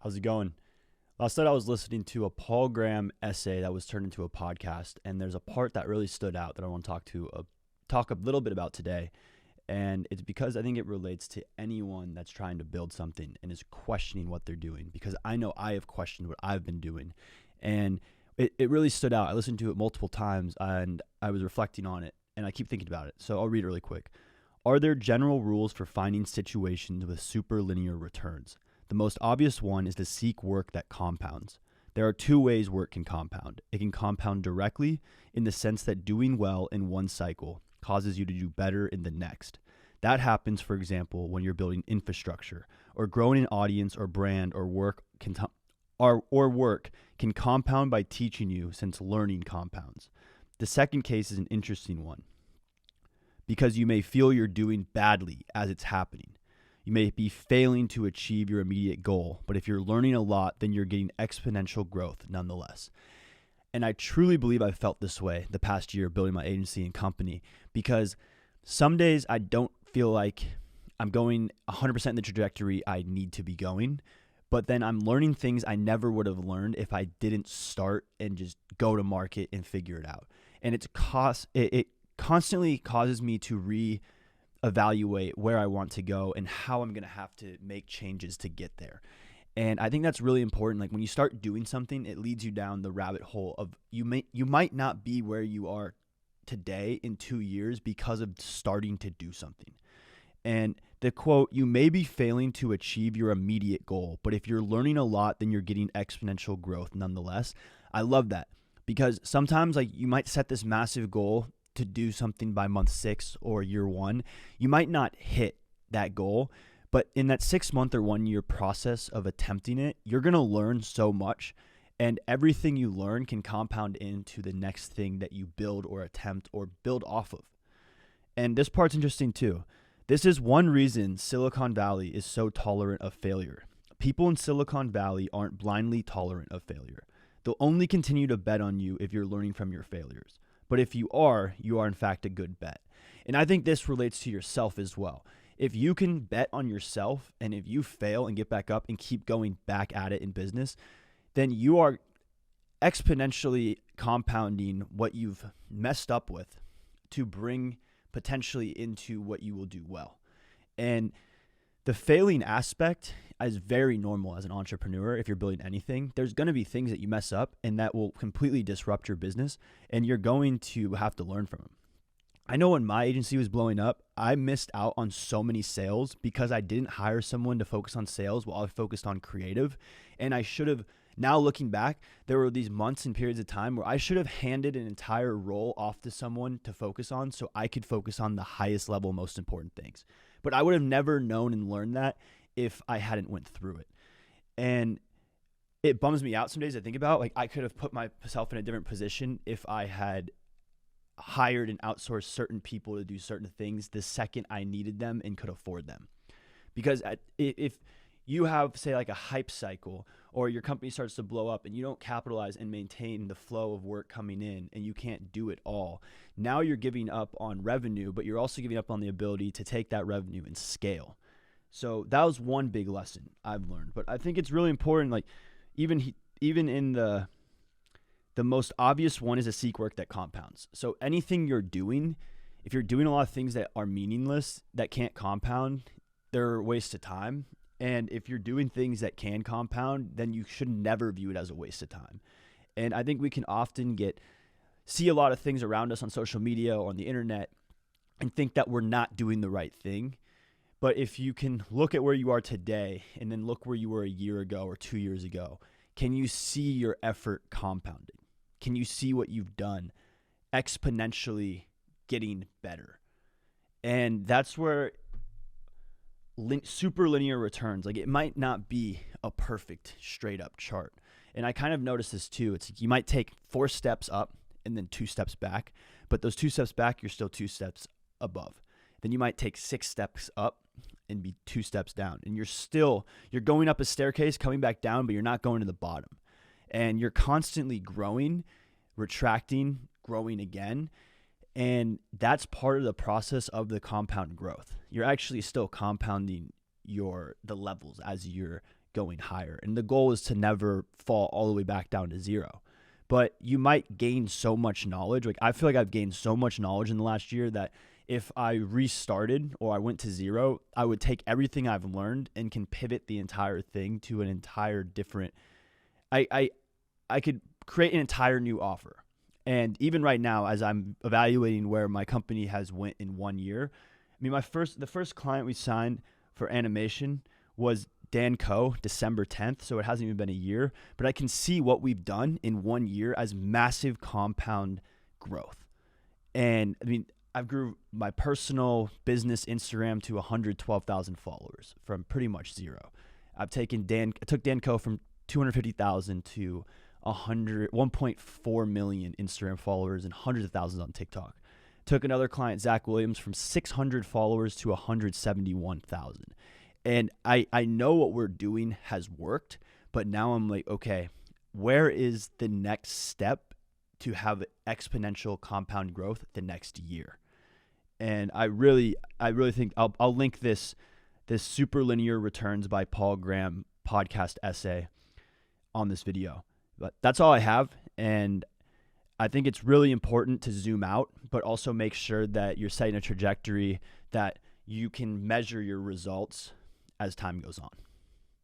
How's it going? Last night I was listening to a Paul Graham essay that was turned into a podcast, and there's a part that really stood out that I want to talk a little bit about today. And it's because I think it relates to anyone that's trying to build something and is questioning what they're doing, because I know I have questioned what I've been doing. And it really stood out. I listened to it multiple times and I was reflecting on it, and I keep thinking about it. So I'll read it really quick. Are there general rules for finding situations with superlinear returns? The most obvious one is to seek work that compounds. There are two ways work can compound. It can compound directly in the sense that doing well in one cycle causes you to do better in the next. That happens, for example, when you're building infrastructure or growing an audience or brand, or work can compound by teaching you, since learning compounds. The second case is an interesting one because you may feel you're doing badly as it's happening. You may be failing to achieve your immediate goal, but if you're learning a lot, then you're getting exponential growth nonetheless. And I truly believe I've felt this way the past year building my agency and company, because some days I don't feel like I'm going 100% in the trajectory I need to be going, but then I'm learning things I never would have learned if I didn't start and just go to market and figure it out. And it constantly causes me to evaluate where I want to go and how I'm going to have to make changes to get there. And I think that's really important. Like when you start doing something, it leads you down the rabbit hole of you might not be where you are today in 2 years because of starting to do something. And the quote, you may be failing to achieve your immediate goal, but if you're learning a lot, then you're getting exponential growth nonetheless. I love that, because sometimes like you might set this massive goal to do something by month 6 or year 1. You might not hit that goal, but in that 6-month or 1 year process of attempting it, you're going to learn so much, and everything you learn can compound into the next thing that you build or attempt or build off of. And this part's interesting too. This is one reason Silicon Valley is so tolerant of failure. People in Silicon Valley aren't blindly tolerant of failure. They'll only continue to bet on you if you're learning from your failures. But if you are in fact a good bet. And I think this relates to yourself as well. If you can bet on yourself, and if you fail and get back up and keep going back at it in business, then you are exponentially compounding what you've messed up with to bring potentially into what you will do well. And the failing aspect is very normal as an entrepreneur. If you're building anything, there's going to be things that you mess up and that will completely disrupt your business, and you're going to have to learn from them. I know when my agency was blowing up, I missed out on so many sales because I didn't hire someone to focus on sales while I focused on creative. And I should have, now looking back, there were these months and periods of time where I should have handed an entire role off to someone to focus on so I could focus on the highest level, most important things. But I would have never known and learned that if I hadn't went through it. And it bums me out some days. I think about, like, I could have put myself in a different position if I had hired and outsourced certain people to do certain things the second I needed them and could afford them. Because if you have, say, like a hype cycle, or your company starts to blow up and you don't capitalize and maintain the flow of work coming in, and you can't do it all, now you're giving up on revenue, but you're also giving up on the ability to take that revenue and scale. So that was one big lesson I've learned. But I think it's really important, like even in the most obvious one is to seek work that compounds. So anything you're doing, if you're doing a lot of things that are meaningless, that can't compound, they're a waste of time. And if you're doing things that can compound, then you should never view it as a waste of time. And I think we can often see a lot of things around us on social media or on the internet and think that we're not doing the right thing. But if you can look at where you are today and then look where you were a year ago or 2 years ago, can you see your effort compounding? Can you see what you've done exponentially getting better? And that's where superlinear returns, like, it might not be a perfect straight up chart. And I kind of noticed this too. It's like you might take 4 steps up and then 2 steps back, but those 2 steps back, you're still 2 steps above. Then you might take 6 steps up and be 2 steps down. And you're going up a staircase, coming back down, but you're not going to the bottom. And you're constantly growing, retracting, growing again. And that's part of the process of the compound growth. You're actually still compounding the levels as you're going higher. And the goal is to never fall all the way back down to zero. But you might gain so much knowledge. Like I feel like I've gained so much knowledge in the last year that if I restarted or I went to zero, I would take everything I've learned and can pivot the entire thing to an entire different. I could create an entire new offer. And even right now, as I'm evaluating where my company has went in 1 year, I mean, the first client we signed for animation was Dan Coe, December 10th. So it hasn't even been a year, but I can see what we've done in 1 year as massive compound growth. And I mean, I've grew my personal business Instagram to 112,000 followers from pretty much zero. I took Dan Coe from 250,000 to 1.4 million Instagram followers and hundreds of thousands on TikTok. Took another client, Zach Williams, from 600 followers to 171,000. And I know what we're doing has worked, but now I'm like, okay, where is the next step to have exponential compound growth the next year? And I really think I'll link this Superlinear Returns by Paul Graham podcast essay on this video. But that's all I have. And I think it's really important to zoom out, but also make sure that you're setting a trajectory that you can measure your results as time goes on.